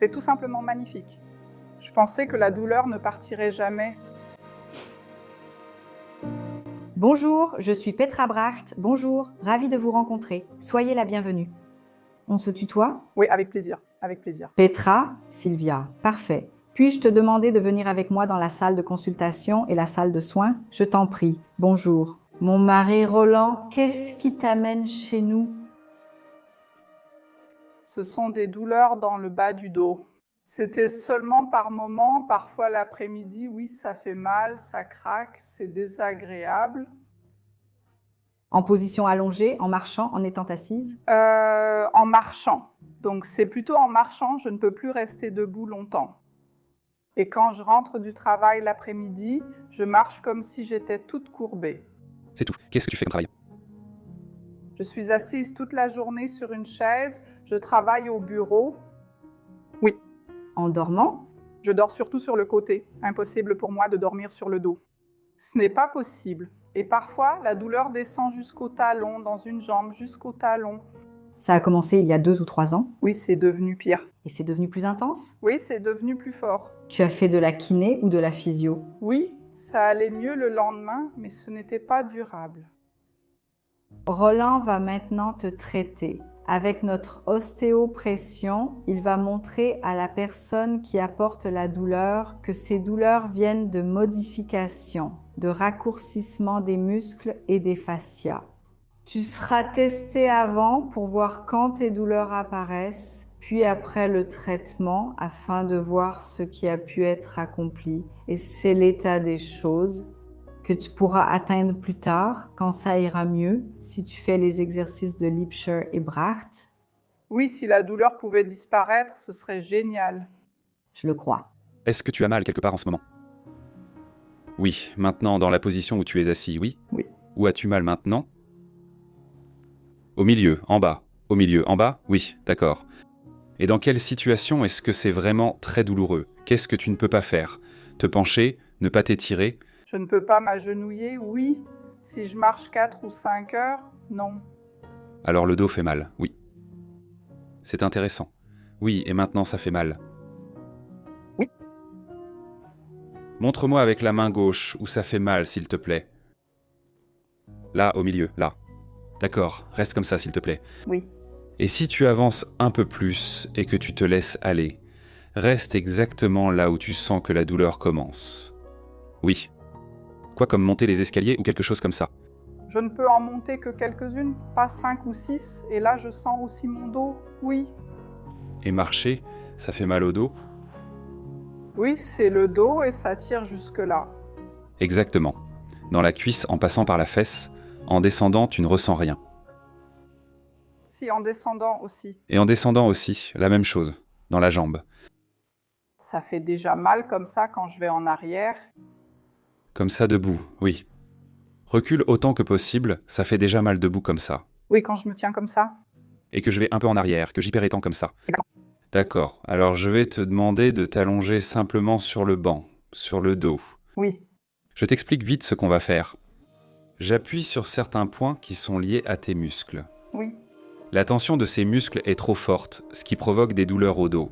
C'est tout simplement magnifique. Je pensais que la douleur ne partirait jamais. Bonjour, je suis Petra Bracht. Bonjour, ravie de vous rencontrer. Soyez la bienvenue. On se tutoie? Oui, avec plaisir, avec plaisir. Petra, Sylvia, parfait. Puis-je te demander de venir avec moi dans la salle de consultation et la salle de soins? Je t'en prie. Bonjour. Mon mari Roland, qu'est-ce qui t'amène chez nous? Ce sont des douleurs dans le bas du dos. C'était seulement par moments, parfois l'après-midi, oui, ça fait mal, ça craque, c'est désagréable. En position allongée, en marchant, en étant assise? En marchant. Donc c'est plutôt en marchant, je ne peux plus rester debout longtemps. Et quand je rentre du travail l'après-midi, je marche comme si j'étais toute courbée. C'est tout. Qu'est-ce que tu fais comme travail? Je suis assise toute la journée sur une chaise, je travaille au bureau. Oui. En dormant? Je dors surtout sur le côté. Impossible pour moi de dormir sur le dos. Ce n'est pas possible. Et parfois, la douleur descend jusqu'au talon, dans une jambe, jusqu'au talon. Ça a commencé il y a 2 ou 3 ans? Oui, c'est devenu pire. Et c'est devenu plus intense? Oui, c'est devenu plus fort. Tu as fait de la kiné ou de la physio? Oui, ça allait mieux le lendemain, mais ce n'était pas durable. Roland va maintenant te traiter. Avec notre ostéopression, il va montrer à la personne qui apporte la douleur que ces douleurs viennent de modifications, de raccourcissement des muscles et des fascias. Tu seras testé avant pour voir quand tes douleurs apparaissent, puis après le traitement afin de voir ce qui a pu être accompli. Et c'est l'état des choses que tu pourras atteindre plus tard, quand ça ira mieux, si tu fais les exercices de Liebscher et Bracht. Oui, si la douleur pouvait disparaître, ce serait génial. Je le crois. Est-ce que tu as mal quelque part en ce moment? Oui, maintenant dans la position où tu es assis, oui? Oui. Où as-tu mal maintenant? Au milieu, en bas. Au milieu, en bas? Oui, d'accord. Et dans quelle situation est-ce que c'est vraiment très douloureux? Qu'est-ce que tu ne peux pas faire? Te pencher? Ne pas t'étirer? Je ne peux pas m'agenouiller, oui. Si je marche 4 ou 5 heures, non. Alors le dos fait mal, oui. C'est intéressant. Oui, et maintenant ça fait mal. Oui. Montre-moi avec la main gauche où ça fait mal, s'il te plaît. Là, au milieu, là. D'accord, reste comme ça, s'il te plaît. Oui. Et si tu avances un peu plus et que tu te laisses aller, reste exactement là où tu sens que la douleur commence. Oui. Quoi comme monter les escaliers ou quelque chose comme ça? Je ne peux en monter que quelques-unes, pas 5 ou 6, et là je sens aussi mon dos, oui. Et marcher, ça fait mal au dos? Oui, c'est le dos et ça tire jusque-là. Exactement. Dans la cuisse en passant par la fesse, en descendant tu ne ressens rien. Si, en descendant aussi. Et en descendant aussi, la même chose, dans la jambe. Ça fait déjà mal comme ça quand je vais en arrière. Comme ça debout, oui. Recule autant que possible, ça fait déjà mal debout comme ça. Oui, quand je me tiens comme ça. Et que je vais un peu en arrière, que j'hyperétends comme ça. Exactement. D'accord, alors je vais te demander de t'allonger simplement sur le banc, sur le dos. Oui. Je t'explique vite ce qu'on va faire. J'appuie sur certains points qui sont liés à tes muscles. Oui. La tension de ces muscles est trop forte, ce qui provoque des douleurs au dos.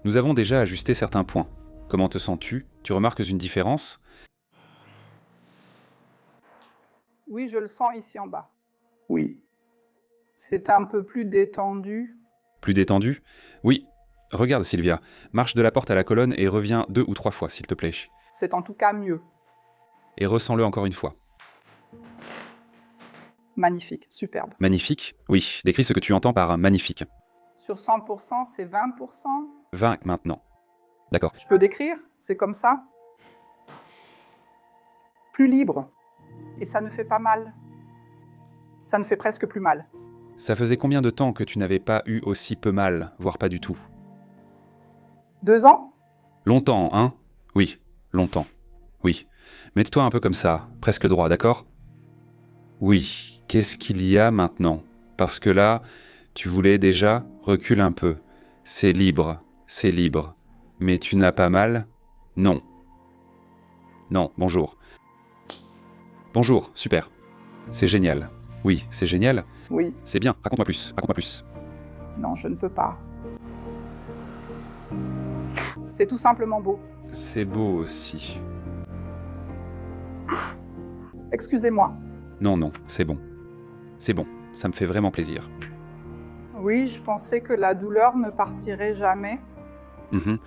Nous avons déjà ajusté certains points. Comment te sens-tu? Tu remarques une différence? Oui, je le sens ici en bas. Oui. C'est un peu plus détendu. Plus détendu? Oui. Regarde Sylvia, marche de la porte à la colonne et reviens 2 ou 3 fois s'il te plaît. C'est en tout cas mieux. Et ressens-le encore une fois. Magnifique, superbe. Magnifique? Oui, décris ce que tu entends par magnifique. Sur 100%, c'est 20%. 20 maintenant. D'accord. Je peux décrire? C'est comme ça? Plus libre. Et ça ne fait pas mal. Ça ne fait presque plus mal. Ça faisait combien de temps que tu n'avais pas eu aussi peu mal, voire pas du tout? 2 ans? Longtemps, hein? Oui, longtemps. Oui. Mets-toi un peu comme ça, presque droit, d'accord? Oui, qu'est-ce qu'il y a maintenant? Parce que là, tu voulais déjà, recule un peu. C'est libre, c'est libre. Mais tu n'as pas mal? Non. Non, bonjour. Bonjour, super. C'est génial. Oui, c'est génial. Oui, C'est bien, raconte-moi plus, raconte-moi plus. non, je ne peux pas. C'est tout simplement beau. C'est beau aussi. Excusez-moi. Non, non, c'est bon. C'est bon, ça me fait vraiment plaisir. Oui, je pensais que la douleur ne partirait jamais. Mhm.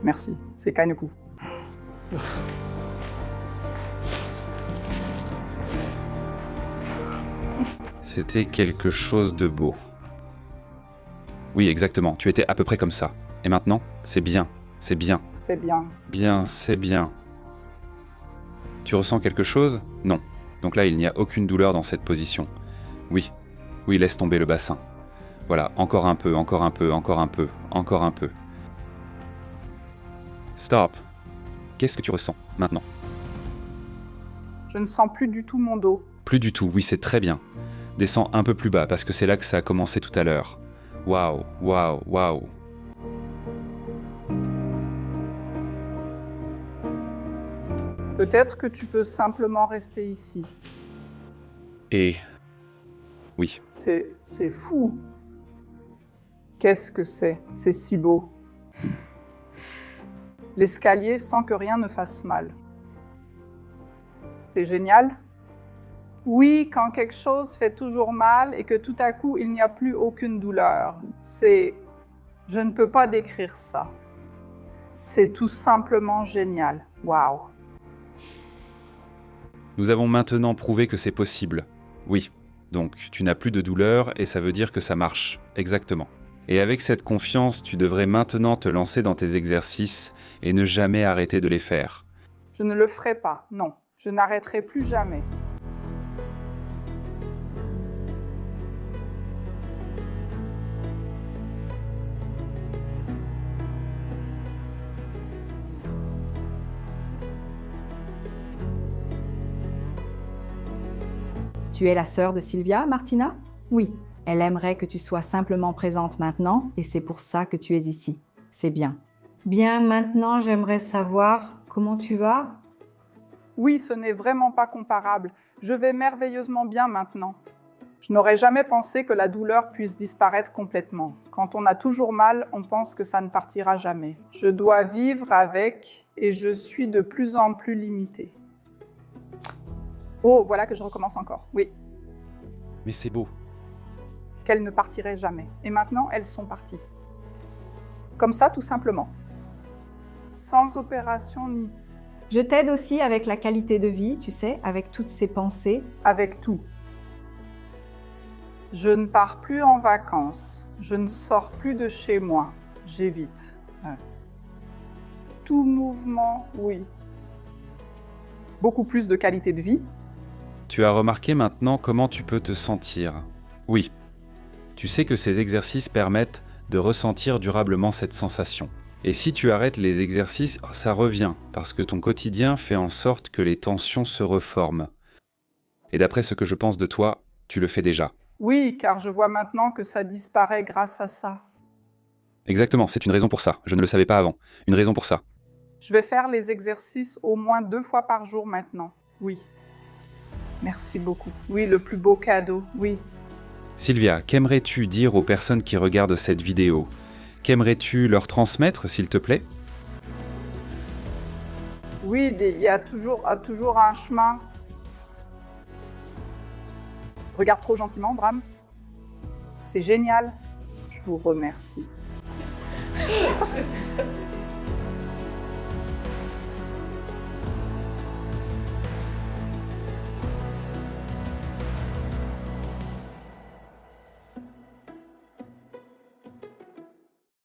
Merci, c'est Kaneku. C'était quelque chose de beau. Oui, exactement, tu étais à peu près comme ça. Et maintenant, c'est bien, c'est bien. C'est bien. Bien, c'est bien. Tu ressens quelque chose? Non. Donc là, il n'y a aucune douleur dans cette position. Oui, oui, laisse tomber le bassin. Voilà, encore un peu, encore un peu, encore un peu, encore un peu. Stop. Qu'est-ce que tu ressens maintenant? Je ne sens plus du tout mon dos. Plus du tout, oui, c'est très bien. Descends un peu plus bas, parce que c'est là que ça a commencé tout à l'heure. Waouh, waouh, waouh. Peut-être que tu peux simplement rester ici. Et... oui, C'est fou. Qu'est-ce que c'est? C'est si beau. L'escalier sans que rien ne fasse mal. C'est génial. Oui, quand quelque chose fait toujours mal et que tout à coup il n'y a plus aucune douleur. Je ne peux pas décrire ça. C'est tout simplement génial. Waouh. nous avons maintenant prouvé que c'est possible. Oui, donc tu n'as plus de douleur et ça veut dire que ça marche. Exactement. Et avec cette confiance, tu devrais maintenant te lancer dans tes exercices et ne jamais arrêter de les faire. Je ne le ferai pas, non. Je n'arrêterai plus jamais. Tu es la sœur de Sylvia, Martina? Oui. Elle aimerait que tu sois simplement présente maintenant et c'est pour ça que tu es ici. C'est bien. Bien, maintenant j'aimerais savoir comment tu vas? Oui, ce n'est vraiment pas comparable. Je vais merveilleusement bien maintenant. Je n'aurais jamais pensé que la douleur puisse disparaître complètement. Quand on a toujours mal, on pense que ça ne partira jamais. Je dois vivre avec et je suis de plus en plus limitée. Oh, voilà que je recommence encore. Oui, Mais c'est beau. qu'elles ne partiraient jamais. Et maintenant, elles sont parties. Comme ça, tout simplement. Sans opération ni Je t'aide aussi avec la qualité de vie, tu sais, avec toutes ces pensées. avec tout. Je ne pars plus en vacances. Je ne sors plus de chez moi. J'évite. Tout mouvement, oui. Beaucoup plus de qualité de vie. Tu as remarqué maintenant comment tu peux te sentir. Oui. Tu sais que ces exercices permettent de ressentir durablement cette sensation. Et si tu arrêtes les exercices, ça revient, parce que ton quotidien fait en sorte que les tensions se reforment. Et d'après ce que je pense de toi, tu le fais déjà. Oui, car je vois maintenant que ça disparaît grâce à ça. Exactement, c'est une raison pour ça. Je ne le savais pas avant. Une raison pour ça. Je vais faire les exercices au moins 2 fois par jour maintenant. Oui. Merci beaucoup. Oui, le plus beau cadeau. Oui. Sylvia, qu'aimerais-tu dire aux personnes qui regardent cette vidéo? Qu'aimerais-tu leur transmettre, s'il te plaît? Oui, il y a toujours un chemin. Regarde trop gentiment, Bram. C'est génial. Je vous remercie.